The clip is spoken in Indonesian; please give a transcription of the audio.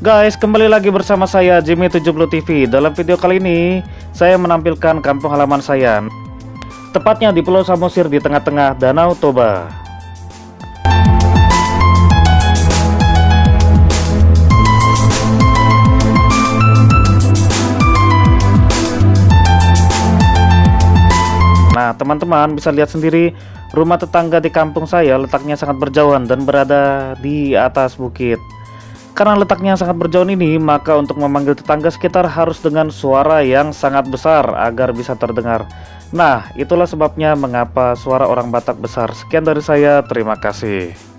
Guys, kembali lagi bersama saya Jimmy 70 TV. Dalam video kali ini saya menampilkan kampung halaman saya, tepatnya di Pulau Samosir di tengah-tengah Danau Toba. Nah, teman-teman bisa lihat sendiri, rumah tetangga di kampung saya letaknya sangat berjauhan dan berada di atas bukit. Karena letaknya sangat berjauhan ini, maka untuk memanggil tetangga sekitar harus dengan suara yang sangat besar agar bisa terdengar. Nah, itulah sebabnya mengapa suara orang Batak besar. Sekian dari saya, terima kasih.